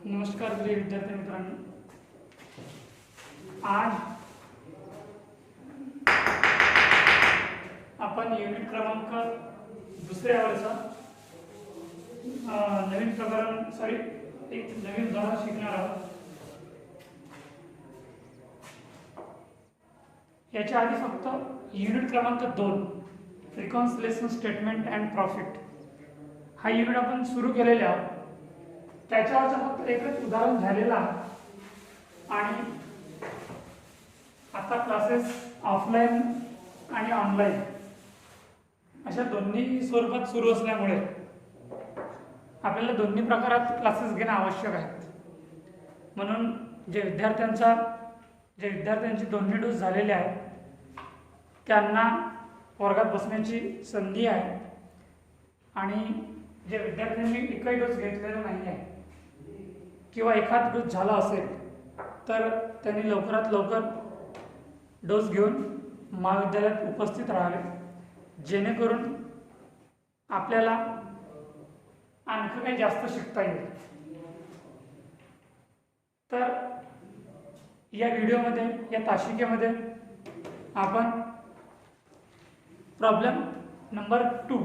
नमस्कार प्रिय विद्यार्थी मित्रांनो, आज आपण युनिट क्रमांक दुसऱ्यावरचा नवीन प्रकरण एक नवीन धडा शिकणार आहोत. याच्या आधी फक्त युनिट क्रमांक 2 रिकॉन्सिलेशन स्टेटमेंट अँड प्रॉफिट हा युनिट आपण सुरू केलेला आहोत. त्याच्यावरचं फक्त एकच उदाहरण झालेलं आहे आणि आता क्लासेस ऑफलाईन आणि ऑनलाईन अशा दोन्ही स्वरूपात सुरू असल्यामुळे आपल्याला दोन्ही प्रकारात क्लासेस घेणं आवश्यक आहे. म्हणून जे विद्यार्थ्यांचे दोन्ही डोस झालेले आहेत त्यांना वर्गात बसण्याची संधी आहे आणि जे विद्यार्थ्यांनी एकही डोस घेतलेला नाही आहे किंवा एखाद डोस झाला असेल तर त्यांनी लवकरात लवकर डोस घेऊन महाविद्यालयात उपस्थित राहावे, जेणेकरून आपल्याला आणखी काही जास्त शिकता येईल. तर या व्हिडिओमध्ये, या तासिकेमध्ये आपण प्रॉब्लेम नंबर 2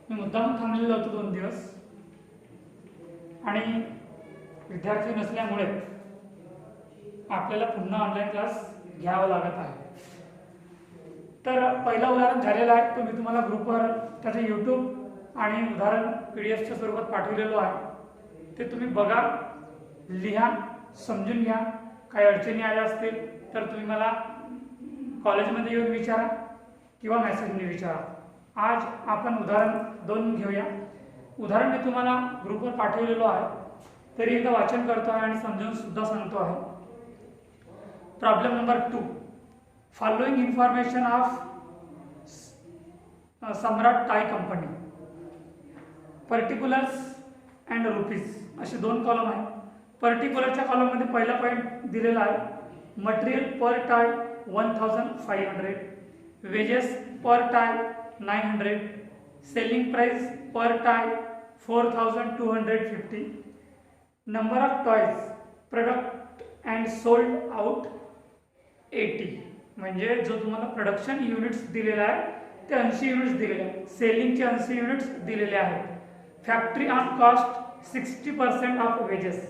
मी मुद्दाम थांबलेलो होतो 2 दिवस आणि विद्यार्थी नसल्यामुळे आपल्याला पुन्हा ऑनलाईन क्लास घ्यावा लागत आहे. तर पहिला उदाहरण झालेला आहे, तो मी तुम्हाला ग्रुपवर त्याचं यूट्यूब आणि उदाहरण PDF स्वरूपात पाठवलेलो आहे. ते तुम्ही बघा, लिहा, समजून घ्या. काही अडचणी आल्या असतील तर तुम्ही मला कॉलेजमध्ये येऊन विचारा किंवा मेसेजने विचारा. आज आपण उदाहरण 2 घेऊया. उदाहरण मी तुम्हाला ग्रुपवर पाठवलेलो आहे, तरी एकदा वाचन करतो आहे आणि समजून सुद्धा सांगतो आहे. Problem number 2, following information of Samrat tie company, particulars and rupees असे 2 कॉलम आहेत. पर्टिक्युलरच्या कॉलममध्ये पहिला पॉईंट दिलेला आहे, material per tie 1500, wedges per tie 900, selling price per tie 4250, number of toys product and sold out 80. म्हणजे जो तुम्हाला प्रोडक्शन युनिट्स दिलेला आहे ते 80 युनिट्स दिलेले आहेत, सेलिंगचे 80 युनिट्स दिलेले आहेत. Factory on cost 60% of wages.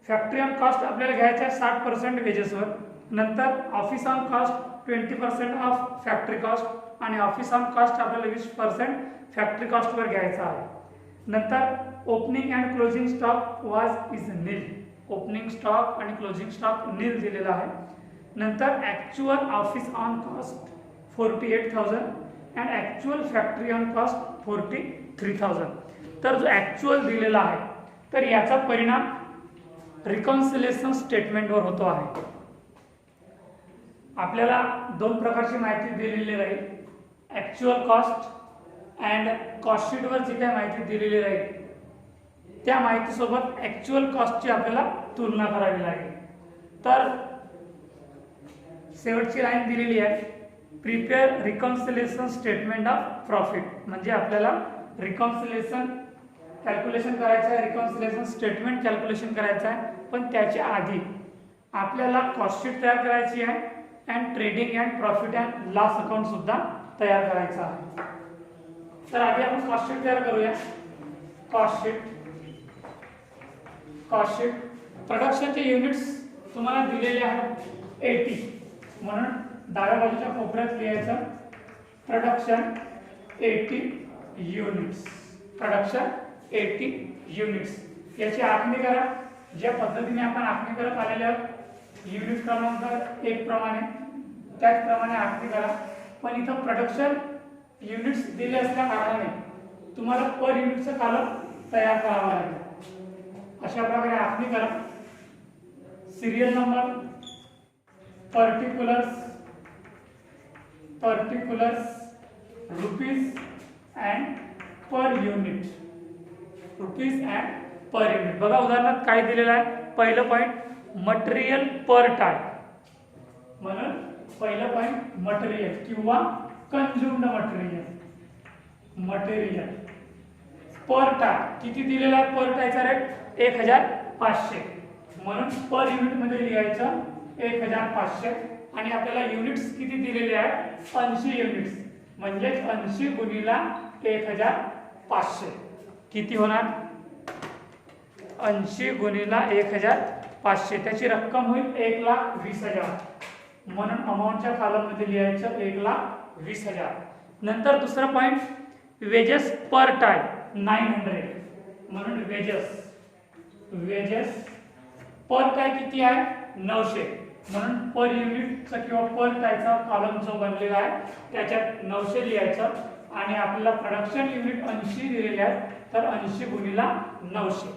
Factory on cost आपल्याला घ्यायचा आहे 60% वेजेसवर. नंतर office on cost 20% of factory cost आणि ऑफिस ऑन कॉस्ट आपल्याला 20% फॅक्टरी कॉस्टवर घ्यायचा आहे. नंतर opening and closing stock is nil. Opening stock आणि क्लोजिंग स्टॉक नील दिलेला आहे. नंतर actual office on cost 48,000 and actual factory on cost 43,000. तर जो ॲक्च्युअल दिलेला आहे तर याचा परिणाम रिकॉन्सिलेशन स्टेटमेंटवर होतो आहे. आपल्याला 2 प्रकारची माहिती दिलेली राहील, ॲक्च्युअल कॉस्ट अँड कॉस्ट शीटवर जी काही माहिती दिलेली राहील त्या माहितीसोबत ॲक्च्युअल कॉस्टची आपल्याला तुलना करावी लागेल. तर शेवटची लाईन दिलेली आहे, prepare reconciliation statement of profit. म्हणजे आपल्याला रिकॉन्सिलेशन कॅल्क्युलेशन करायचं आहे, रिकॉन्सिलेशन स्टेटमेंट कॅल्क्युलेशन करायचं आहे, पण त्याच्या आधी आपल्याला कॉस्ट शीट तयार करायची आहे and trading and profit and loss account सुद्धा तयार करायचं आहे. तर आधी आपण कॉस्ट शीट तयार करूया. कॉस्ट शीट प्रोडक्शनचे युनिट्स तुम्हाला दिलेले आहेत 80, म्हणून डाव्या बाजूच्या कोपऱ्यात लिहायचं प्रोडक्शन 80 युनिट्स. प्रोडक्शन 80 युनिट्स याची आखणी करा. ज्या पद्धतीने आपण आखणी करत आलेले आहोत युनिट क्रमांक 1 प्रमाणे त्याचप्रमाणे आखणी करा. पण इथं प्रोडक्शन युनिट्स दिले असल्या कारणाने तुम्हाला पर युनिटचं कॉलम तयार करावा लागेल. अशा प्रकारे आखणी करा. Serial number, particulars, rupees and per unit. बघा उदाहरणार्थ काय दिलेलं आहे. पहिलं पॉईंट मटेरियल पर टाय, म्हणून पहिलं पॉईंट मटेरियल किंवा कन्झ्युम्ड मटेरियल. पर टाय किती दिलेला आहे, पर टायचा रेट 1500, म्हणून पर युनिट मध्ये लिहायचं 1500 आणि आपल्याला युनिट्स किती दिलेले आहेत 80 युनिट्स, म्हणजे 80 गुणिला 1500 किती होणार 80 गुणिला 1500, त्याची रक्कम होईल 1,20,000, म्हणून अमाऊंटच्या कॉलम मध्ये लिहायचं 1,20,000. नंतर दुसरा पॉइंट वेजेस पर टाय 900, म्हणून वेजेस पर टाय किती आहे 900, म्हणून पर युनिटचा किंवा पर टायचा कॉलम जो बनलेला आहे त्याच्यात 900 लिहायचं आणि आपल्याला प्रोडक्शन युनिट 80 दिलेले आहेत, तर 80 गुणिला 900,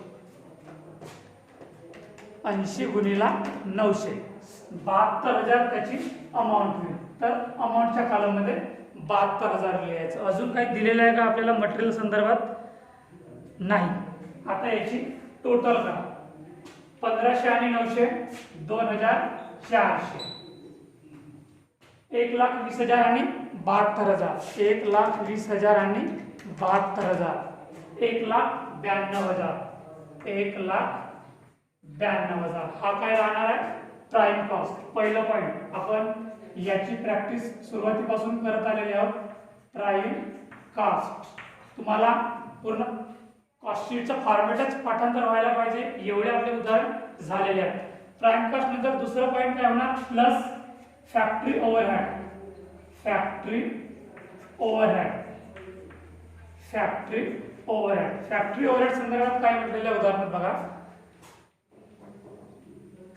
80 गुणिला 900 72,000 त्याची अमाऊंट होईल. तर अमाऊंटच्या कॉलम मध्ये 72,000 लिहायचं. अजून काही दिलेलं आहे का आपल्याला मटेरियल संदर्भात, नाही. आता याची टोटल करा, 1500 आणि 900 2,400, 1,20,000 आणि 72,000, 1,20,000 आणि 72,000, 1,92,000, 1,92,000. हा काय राहणार आहे प्राइम कॉस्ट. पहिलं पॉइंट आपण याची प्रॅक्टिस सुरुवातीपासून करत आलेली आहोत. प्राइम कॉस्ट तुम्हाला पूर्ण कॉस्ट शीटचं फॉर्मॅटच पाठांतर व्हायला पाहिजे, एवढे आपले उदाहरण झालेले आहेत. प्राइम कॉस्ट नंतर दुसरं पॉइंट काय होणार plus factory overhead, factory overhead, factory overhead. Factory overhead संदर्भात काय म्हटलेलं आहे उदाहरणात बघा,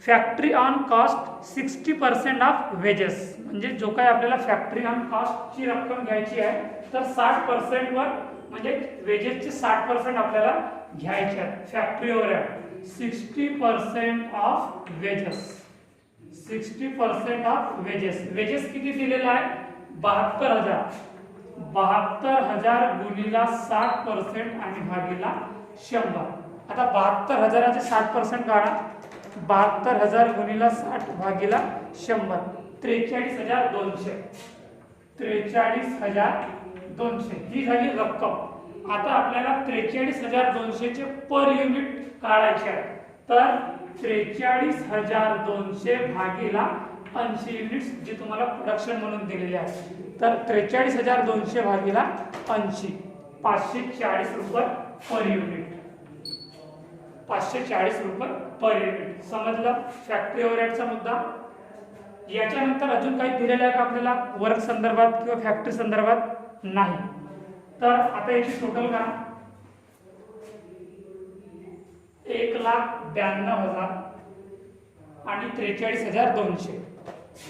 factory on cost 60% of wedges, म्हणजे जो काही आपल्याला फॅक्टरी ऑन कॉस्टची रक्कम घ्यायची आहे तर 60% वर, म्हणजे वेजेसचे 60% आपल्याला घ्यायचे आहेत. Factory overhead 60% of wedges, 60% of wedges. Wedges किती दिलेला आहे 72,000, 72,000 गुणिला 60% आणि भागीला 100. आता 72,000चे 60% काढा, 72,000 गुणिला 60 भागीला 100, 43,200, 43,200 ही झाली रक्कम. आता आपल्याला 43,200 चे पर युनिट काढायचे आहे, तर 43,200 भागीला 80 युनिट्स जी तुम्हाला प्रोडक्शन म्हणून दिलेली आहे, तर 43,200 भागीला 80, 540 रुपये पर युनिट, 540 रुपये पर युनिट. समजलं फॅक्टरी ओव्हरहेडचा मुद्दा. याच्यानंतर अजून काही दिलेलं आहे का आपल्याला वर्क संदर्भात किंवा फॅक्टरी संदर्भात, नाही. तर आता याची टोटल करा, 1,92,000 आणि 43,200,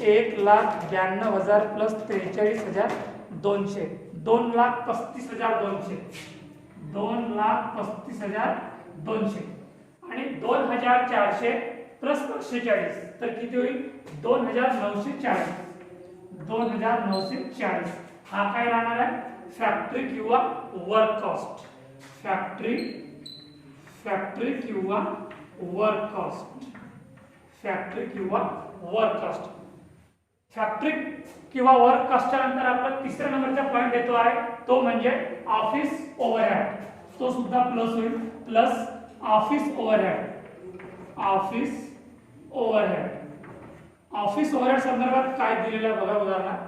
1,92,000 प्लस 43,200, 2,35,200, 2,35,200 आणि 2,400 प्लस 540, तर किती होईल 2,940, 2,940. हा काय राहणार आहे फॅक्टरी किंवा वर्क कॉस्ट, फॅक्टरी किंवा वर्क कॉस्ट, फॅक्टरी किंवा वर्क कॉस्ट. फॅक्टरी किंवा वर्क कॉस्टच्या नंतर आपला तिसऱ्या नंबरचा पॉइंट येतो आहे तो म्हणजे ऑफिस ओव्हरहेड, तो सुद्धा प्लस होईल, plus office overhead, office overhead. Office overhead संदर्भात काय दिलेलं आहे बघा उदाहरणार्थ.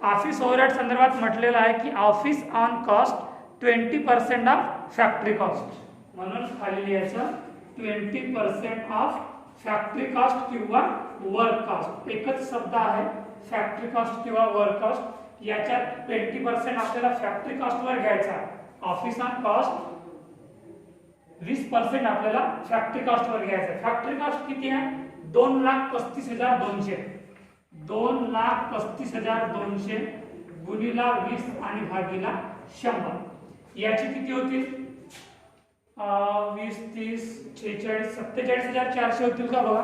ऑफिस ओव्हरहेड संदर्भात म्हटलेलं आहे की office on cost 20% of factory cost, म्हणून खाली लिहायचं 20% ऑफ फॅक्टरी कॉस्ट किंवा वर्क कॉस्ट. एकच शब्द आहे फॅक्टरी कॉस्ट किंवा वर्क कॉस्ट. याच्यात 20% आपल्याला फॅक्टरी कॉस्ट वर घ्यायचा, ऑफिस ऑन कॉस्ट 20% आपल्याला फॅक्टरी कॉस्ट वर घ्यायचं. फॅक्टरी कॉस्ट किती आहे 2,35,200, 2,35,200 गुणिला 20 आणि भागीला 100. याची किती होतील 20, 30, 46, 47,400 होतील का बघा.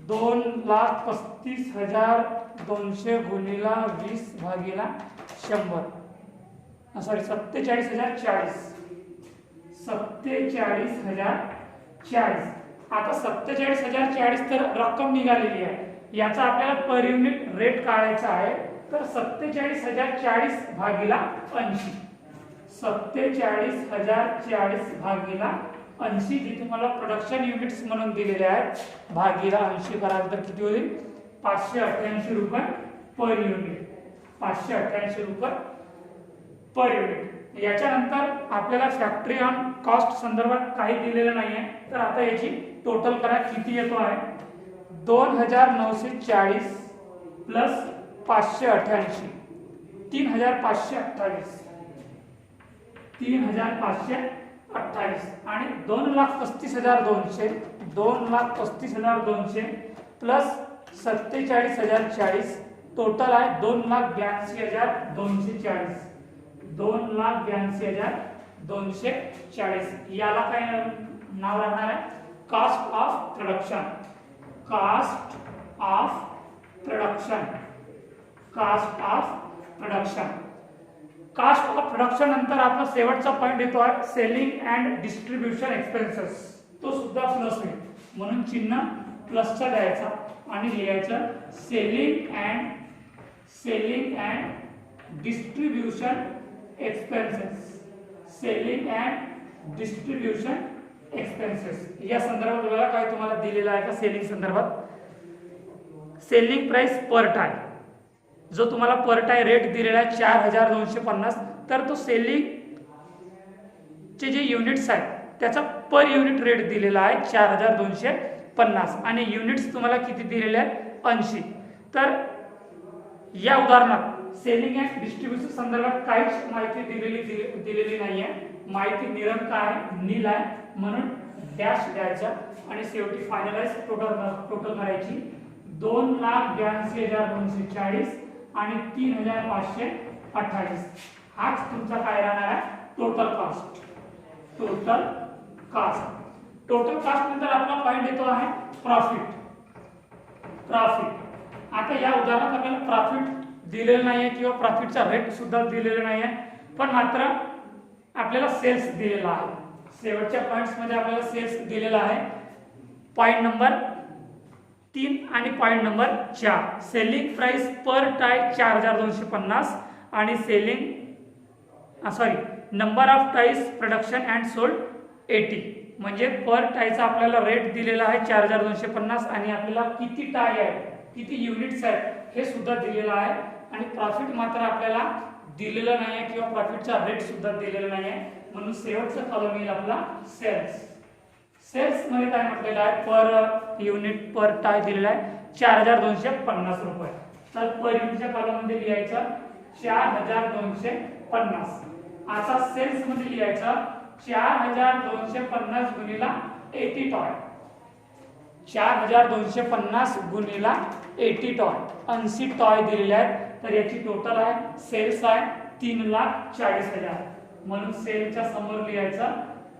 2,35,200 गुणिला 20 भागीला 100, सॉरी 47,040, 47,040. आता 47,040 तर रक्कम निघालेली आहे, याचा आपल्याला पर युनिट रेट काढायचा आहे, तर 47,040 भागीला 80, 47,040 भागीला 80 जी तुम्हाला प्रोडक्शन युनिट्स म्हणून दिलेले आहेत भागीला 80 कराल तर किती होईल 588 रुपये पर युनिट. 588 रुपये पर युनिट. याच्यानंतर आपल्याला फॅक्टरी ऑन कॉस्ट संदर्भात काही दिलेलं नाहीये. तर आता याची टोटल करा किती येतो आहे 2,940 प्लस 588 3,528 आणि 2,35,200 2,35,200 प्लस 47,040 टोटल आहे 2,82,240 2,82,240. याला काय नाव राहणार आहे cost of production. Cost of production. Cost of production. Cost of production नंतर आपला शेवटचा पॉइंट येतो आहे सेलिंग अँड डिस्ट्रीब्युशन एक्सपेन्सेस. तो सुद्धा प्लस होईल म्हणून चिन्ह प्लसचा द्यायचा आणि लिहायचं selling and distribution expenses. Selling and distribution expenses या संदर्भात बघा काय तुम्हाला दिलेलं आहे का सेलिंग संदर्भात. सेलिंग प्राइस पर टाय जो तुम्हाला पर टाय रेट दिलेला आहे 4,250 तर तो सेलिंग चे जे युनिट्स आहेत त्याचा पर युनिट रेट दिलेला आहे 4,250 आणि युनिट्स तुम्हाला किती दिलेले आहेत 80. तर या उदाहरणात सेलिंग अँड डिस्ट्रीब्युशन संदर्भात काहीच माहिती दिलेली नाही आहे. माहिती निरंक आहे नील आहे म्हणून डॅश द्यायचा आणि शेवटी फायनलाइज टोटल करायची 2,82,240 आणि 3,528. हाच तुमचा काय राहणार आहे total cost. Total caste. Total caste नंतर आपला पॉइंट येतो आहे प्रॉफिट. प्रॉफिट. आता या उदाहरणात आपल्याला प्रॉफिट दिलेलं नाहीये किंवा प्रॉफिटचा रेट सुद्धा दिलेला नाहीये पण मात्र आपल्याला सेल्स दिलेला आहे. शेवटच्या पॉइंट्स मध्ये आपल्याला सेल्स दिलेला आहे. पॉइंट नंबर 3 आणि पॉइंट नंबर 4 सेलिंग प्राइस पर टाय 4,250 आणि selling number of ties production and sold 80 म्हणजे पर टायचा आपल्याला रेट दिलेला आहे 4,250 आणि आपल्याला किती टाय आहे किती युनिट्स आहेत हे सुद्धा दिलेलं आहे आणि प्रॉफिट मात्र आपल्याला दिलेलं नाही आहे किंवा प्रॉफिटचा रेट सुद्धा दिलेला नाही आहे म्हणून शेवटचा कॉलम येईल आपला सेल्स. सेल्स मध्ये काय म्हटलेलं आहे पर युनिट पर टाय दिलेला आहे 4,250 रुपये. तर पर युनिटच्या कॉलम मध्ये लिहायचं 4,250. आता सेल्स मध्ये लिहायचं 4,250 गुणिला 80 टॉय. 4,250 गुणिला 80 टॉय 80 टॉय दिलेले आहेत. तर याची टोटल आहे सेल्स आहे 3,40,000 म्हणून सेलच्या समोर लिहायचं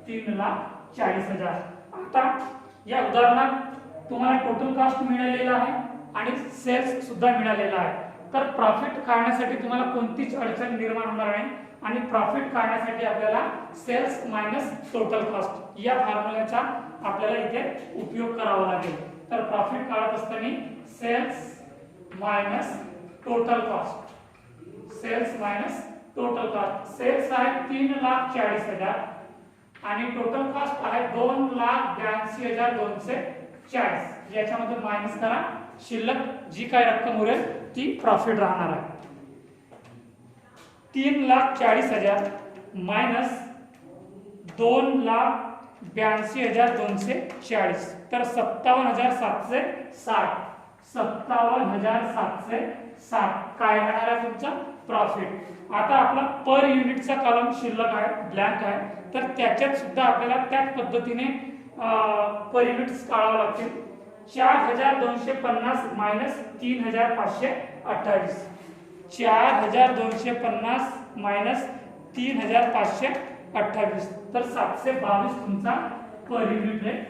3,40,000. आता या उदाहरणात तुम्हाला टोटल कॉस्ट मिळालेला आहे आणि सेल्स सुद्धा मिळालेला आहे. तर प्रॉफिट काढण्यासाठी तुम्हाला कोणतीच अडचण निर्माण होणार नाही आणि प्रॉफिट काढण्यासाठी आपल्याला सेल्स मायनस टोटल कॉस्ट या फॉर्म्युल्याचा आपल्याला इथे उपयोग करावा लागेल. तर प्रॉफिट काढत असताना sales minus total cost. Sales minus total cost. Sales आहे 3,40,000 आणि टोटल कॉस्ट आहे 2,82,240. याच्यामध्ये मायनस करा शिल्लक जी काय रक्कम उरेल ती प्रॉफिट राहणार आहे. 3,40,000 मायनस 2,82,240 तर 57,760. 57,760 काय राहणार आहे तुमचा प्रॉफिट. आता आपला पर युनिटचा कॉलम शिल्लक आहे ब्लँक आहे तर त्याच्यात सुद्धा आपल्याला त्याच पद्धतीने पर युनिट्स काढावं लागतील. 4,250 मायनस 3,528. 4,250 मायनस 3,528 तर 722 तुमचा पर युनिट रेट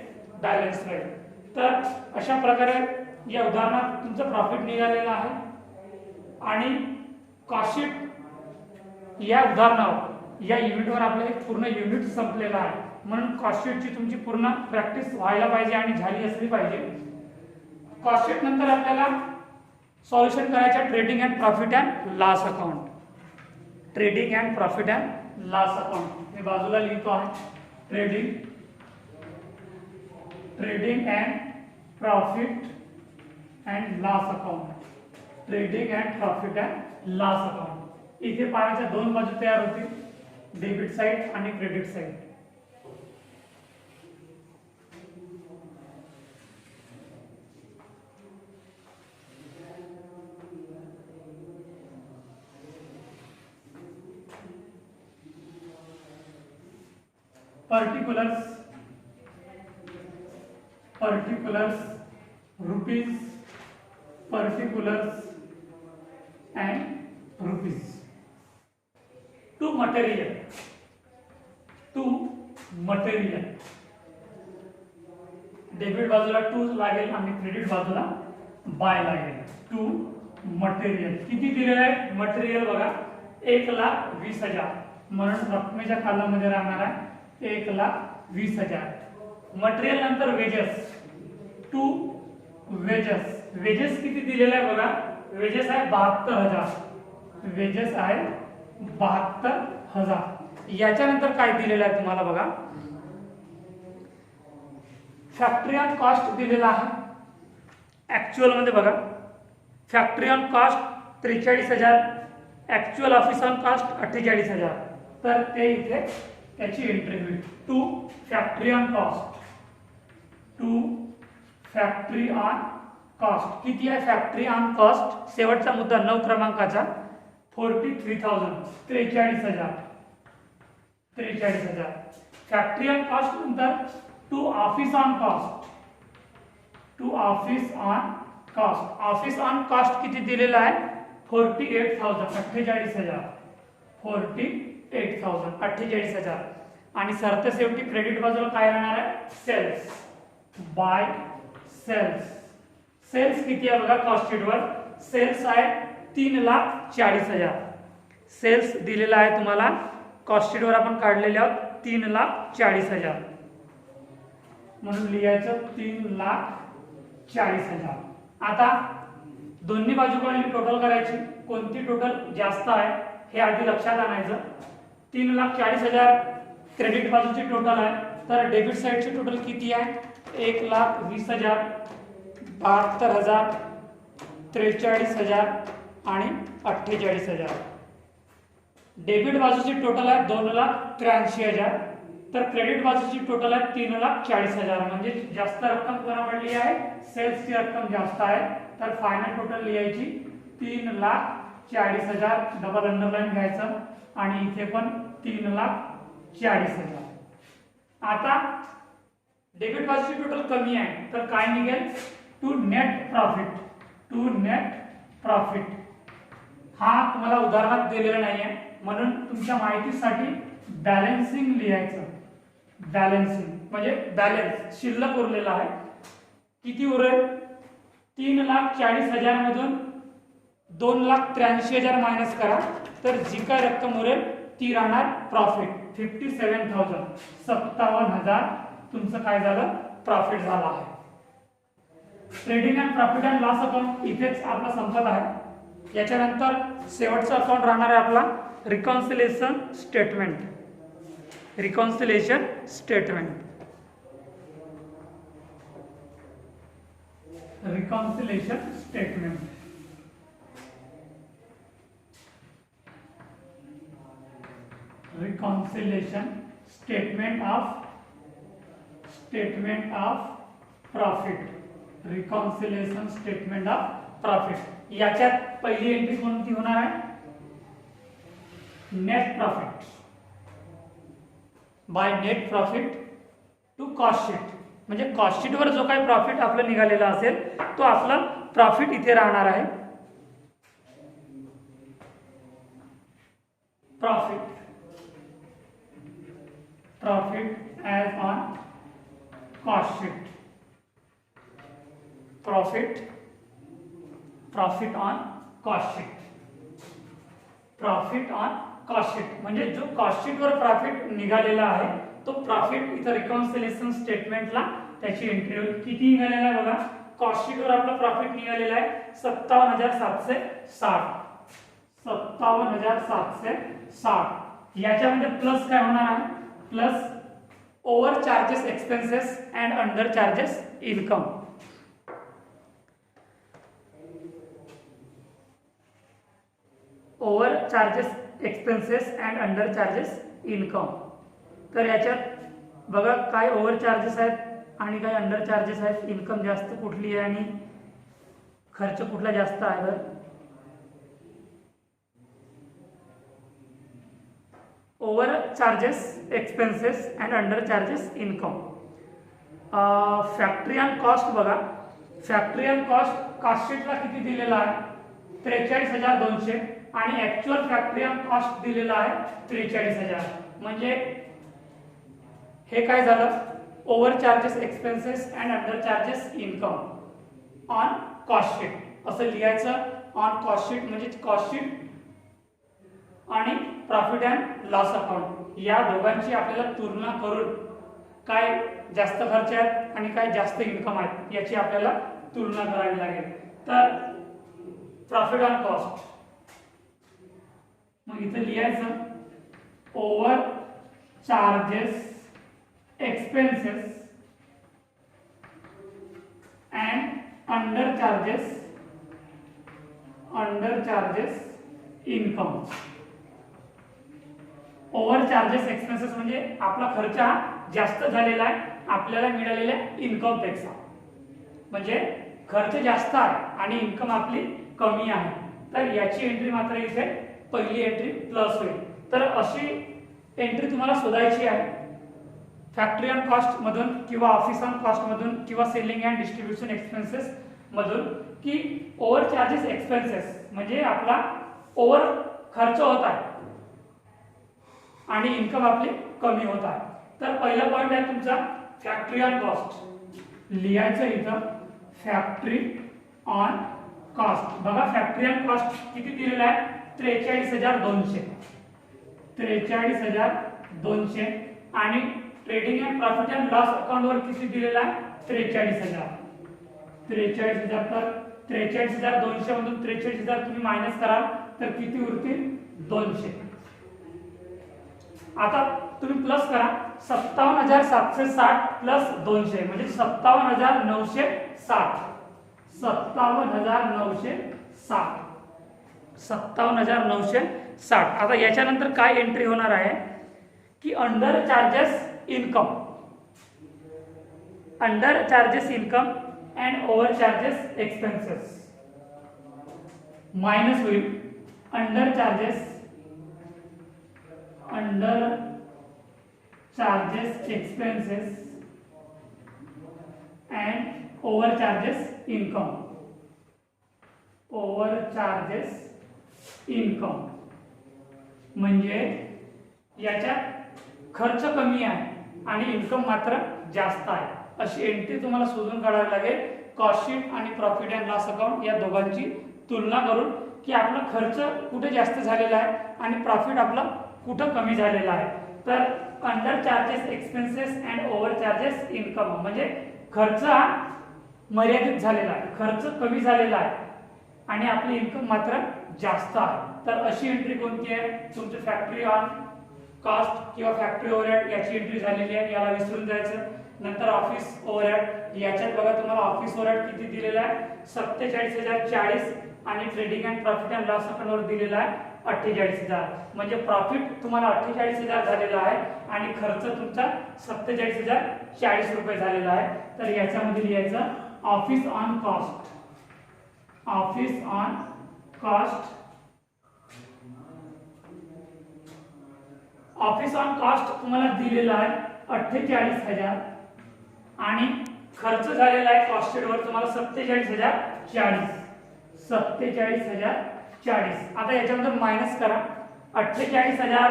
बॅलन्स राहील. तर अशा प्रकारे या उदाहरणात तुमचं प्रॉफिट निघालेलं आहे आणि कॉस्ट या उदाहरणावर या युनिटवर आपलं एक पूर्ण युनिट संपलेलं आहे म्हणून कॉस्टशीटची तुमची पूर्ण प्रॅक्टिस व्हायला पाहिजे आणि झाली असली पाहिजे. कॉस्टशीट नंतर आपल्याला सॉल्युशन करायचं trading and profit and loss account. Trading and profit and loss account मी बाजूला लिहितो आहे. Trading and profit and loss account. Trading and profit and loss account. इथे पाण्याच्या दोन बाजू तयार होतील, डेबिट साइड आणि credit side. particulars rupees, particulars and rupees. To material debit बाजूला टू लागेल आणि क्रेडिट बाजूला बाय लागेल. टू मटेरियल किती दिलेलं आहे? मटेरियल बघा 1,20,000 म्हणून रकमेच्या खाल्यामध्ये राहणार आहे 1,20,000. मटेरियल नंतर वेजेस. टू वेजेस किती दिलेला आहे बघा? वेजेस आहे 72,000. वेजेस आहे 72,000. याच्यानंतर काय दिलेलं आहे तुम्हाला बघा? फॅक्टरी ऑन कॉस्ट दिलेला आहे. ऍक्च्युअल मध्ये बघा factory on cost 43,000, actual office on cost 48,000. तर ते इथे त्याची एंट्री होईल. To factory on cost. To factory on cost किती आहे? फॅक्टरी ऑन कॉस्ट शेवटचा मुद्दा 9 क्रमांकाचा 43,000 43,000. फॅक्टरी ऑन कॉस्ट नंतर to office on cost. To office on cost. Office on cost किती दिलेला आहे? 48,000 48,000. 48,000 48,000. आणि सरतेशेवटी क्रेडिट बाजूला काय राहणार आहे? सेल्स. Bye cells. सेल्स किती आहे बघा कॉस्ट शीटवर? सेल्स आहे 3,40,000. सेल्स दिलेला आहे तुम्हाला कॉस्ट शीटवर आपण काढलेले आहोत 3,40,000 म्हणून लिहायचं 3,40,000. आता दोन्ही बाजूकडली टोटल करायची. कोणती टोटल जास्त आहे हे आधी लक्षात आणायचं. 3,40,000 क्रेडिट बाजूची टोटल आहे, तर डेबिट साइडची टोटल किती आहे? 1,20,000, 72,000, 43,000 आणि 48,000. डेबिट बाजूची टोटल आहे 2,83,000, तर क्रेडिट बाजूची टोटल आहे 3,40,000. म्हणजे जास्त रक्कम कोणाकडली आहे? सेल्सची रक्कम जास्त आहे, तर फायनल टोटल लिहायची 3,40,000. डबल अंडरलाईन घ्यायचं आणि इथे पण 3,40,000. आता डेबिट बाजूची टोटल कमी आहे, तर काय निघेल? To net profit. To net profit हा तुम्हाला उदाहरणात दिलेला नाही आहे, म्हणून तुमच्या माहितीसाठी बॅलन्सिंग लिहायचं. बॅलन्सिंग म्हणजे बॅलन्स शिल्लक उरलेला आहे. किती उरेल? 3,40,000 मधून 2,83,000 मायनस करा, तर जी काय रक्कम उरेल ती राहणार प्रॉफिट. 57,000 57,000 तुमचं काय झालं? प्रॉफिट झाला आहे. Trading and profit and loss account इथेच आपला संपत आहे. याच्यानंतर शेवटचा अकाउंट राहणार आहे आपला reconciliation statement. Reconciliation statement. Reconciliation statement. Reconciliation statement of profit. Reconciliation statement of profit. याच्यात पहिली एंट्री कोणती होणार आहे? Net profit. By net profit to cost sheet. म्हणजे कॉस्ट शीटवर जो काही प्रॉफिट आपलं निघालेला असेल तो आपला प्रॉफिट इथे राहणार आहे. Profit as on cost sheet. Profit on cost sheet. Profit on cost sheet म्हणजे जो कॉस्ट शीटवर प्रॉफिट निघालेला आहे तो प्रॉफिट इथं रिकॉन्सिलेशन स्टेटमेंटला त्याची एंट्री होईल. किती निघालेला आहे बघा? कॉस्ट शीटवर आपला प्रॉफिट निघालेला आहे 57,760. 57,760. याच्यामध्ये प्लस काय होणार आहे, plus over charges expenses and under charges income. Over charges expenses and under charges income. तर याच्यात बघा काय ओव्हर चार्जेस आहेत आणि काय अंडर चार्जेस आहेत. इन्कम जास्त कुठली आहे आणि खर्च कुठला जास्त आहे. बरं, over charges expenses and under charges income. Factory and cost बघा. फॅक्टरी अँड कॉस्ट कास्टशीटला किती दिलेला आहे, 43,200 आणि ऍक्च्युअल फॅक्टरी अँड कॉस्ट दिलेला आहे 43,000. म्हणजे हे काय झालं, over charges expenses and under charges income on cost sheet असं लिहायचं. ऑन कॉस्ट शीट म्हणजे कॉस्ट शीट आणि प्रॉफिट अँड लॉस अकाउंट या दोघांची आपल्याला तुलना करून काय जास्त खर्च आहेत आणि काय जास्त इन्कम आहेत याची आपल्याला तुलना करावी लागेल. तर प्रॉफिट अँड कॉस्ट मग इथं लिहायचं over charges expenses and under charges income. Over charges expenses म्हणजे आपला खर्च हा जास्त झालेला आहे आपल्याला मिळालेल्या इन्कम पेक्षा. म्हणजे खर्च जास्त आहे आणि इन्कम आपली कमी आहे. तर याची एंट्री मात्र इथे पहिली एंट्री प्लस होईल. तर अशी एंट्री तुम्हाला शोधायची आहे फॅक्टरी अँड कॉस्ट मधून किंवा ऑफिस अँड कॉस्ट मधून किंवा सेलिंग अँड डिस्ट्रीब्युशन एक्सपेन्सेस मधून की ओव्हर चार्जेस एक्सपेन्सेस म्हणजे आपला ओव्हर खर्च होत आहे आणि इन्कम आपली कमी होत आहे. तर पहिला पॉइंट आहे तुमचा फॅक्टरी ऑन कॉस्ट. लिहायचं इथं फॅक्टरी ऑन कॉस्ट. बघा फॅक्टरी ऑन कॉस्ट किती दिलेला आहे, 43,200. 43,200 आणि trading and profit and loss account वर किती दिलेला आहे, 43,000. 43,000. तर 43,200 मधून 43,000 तुम्ही मायनस कराल तर किती उरतील, 200. आता तुम्ही प्लस करा 57,760 प्लस 200 म्हणजे 57,960. 57,960. 57,960. आता याच्यानंतर काय एंट्री होणार आहे की under charges income. Under charges income and over charges expenses minus होईल under charges expenses and over charges income. Over charges income म्हणजे याच्यात खर्च कमी आहे आणि इन्कम मात्र जास्त आहे. अशी एंट्री तुम्हाला शोधून काढावी लागेल कॉस्ट शीट आणि प्रॉफिट अँड लॉस अकाउंट या दोघांची तुलना करून की आपला खर्च कुठे जास्त झालेला आहे आणि प्रॉफिट आपला कुठं कमी झालेला आहे. तर under charges expenses and over charges income म्हणजे खर्च हा मर्यादित झालेला आहे, खर्च कमी झालेला आहे आणि आपली इन्कम मात्र जास्त आहे. तर अशी एंट्री कोणती आहे, तुमची फॅक्टरी ऑन कॉस्ट किंवा फॅक्टरी ओव्हरहेड याची एंट्री झालेली आहे, याला विसरून जायचं. नंतर ऑफिस ओव्हरहेड, याच्यात बघा तुम्हाला ऑफिस ओव्हरहेड किती दिलेला आहे, 47,040 आणि trading and profit and loss अकाउंटवर दिलेला आहे 48,000. म्हणजे प्रॉफिट तुम्हाला 48,000 झालेला आहे आणि खर्च तुमचा 47,040 रुपये झालेला आहे. तर याच्यामध्ये लिहायचं office on cost. Office on cost. Office on cost तुम्हाला दिलेला आहे 48,000 आणि खर्च झालेला आहे कॉस्ट शीटवर तुम्हाला 47,040. 47,040. आता याच्यामध्ये मायनस करा 48,000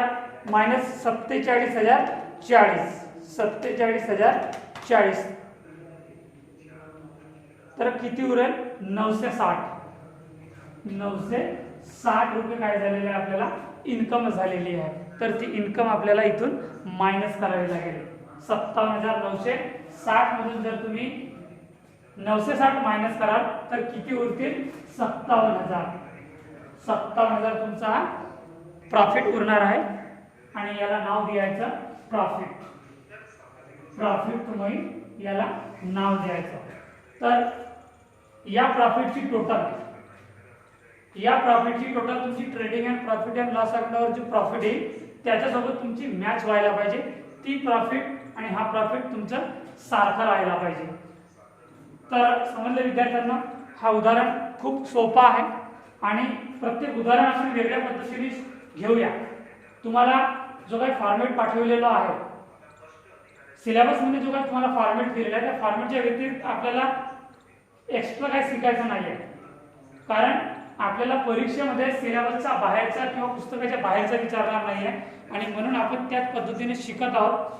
मायनस 47,040. 47,040 तर किती उरेल, 960. 960 रुपये काय झालेले आहे आपल्याला इन्कम झालेली आहे. तर ती इन्कम आपल्याला इथून मायनस करावी लागेल. 57,960 मधून जर तुम्ही 960 मायनस कराल तर किती उरतील, 57,000. 57,000 तुमचा प्रॉफिट उरणार आहे आणि याला नाव द्यायचं प्रॉफिट. प्रॉफिट तुम्ही याला नाव द्यायचं. तर या प्रॉफिटची टोटल तुमची trading and profit and loss अकाउंटवर जी प्रॉफिट येईल त्याच्यासोबत तुमची मॅच व्हायला पाहिजे. ती प्रॉफिट आणि हा प्रॉफिट तुमचं सारखं राहायला पाहिजे. तर समजलं विद्यार्थ्यांना, हा उदाहरण खूप सोपा आहे आणि प्रत्येक उदाहरण आपण वेगळ्या पद्धतीने घेऊया. तुम्हाला जो काही फॉर्मॅट पाठवलेला आहे, सिलेबसमध्ये जो काही तुम्हाला फॉर्मॅट दिलेला आहे, त्या फॉर्मॅटच्या व्यतिरिक्त आपल्याला एक्स्ट्रा काही शिकायचं नाही आहे. कारण आपल्याला परीक्षेमध्ये सिलेबसचा बाहेरचा किंवा पुस्तकाच्या बाहेरचा विचारणार नाही आहे आणि म्हणून आपण त्याच पद्धतीने शिकत आहोत.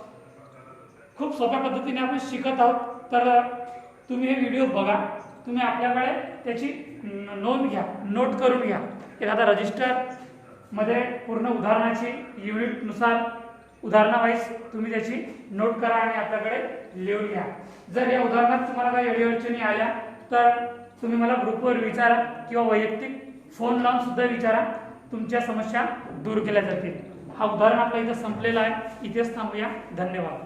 खूप सोप्या पद्धतीने आपण शिकत आहोत. तर तुम्ही हे व्हिडिओ बघा, तुम्ही आपल्याकडे त्याची नोंद घ्या, नोट करून घ्या. एखादा रजिस्टरमध्ये पूर्ण उदाहरणाची युनिटनुसार उदाहरणावाईज तुम्ही त्याची नोट करा आणि आपल्याकडे लिहून घ्या. जर या उदाहरणात तुम्हाला काही अडीअडचणी आल्या तर तुम्ही मला ग्रुपवर विचारा किंवा वैयक्तिक फोन लावून सुद्धा विचारा, तुमच्या समस्या दूर केल्या जातील. हा उदाहरण आपल्या इथं संपलेला आहे. इथेच थांबूया. धन्यवाद.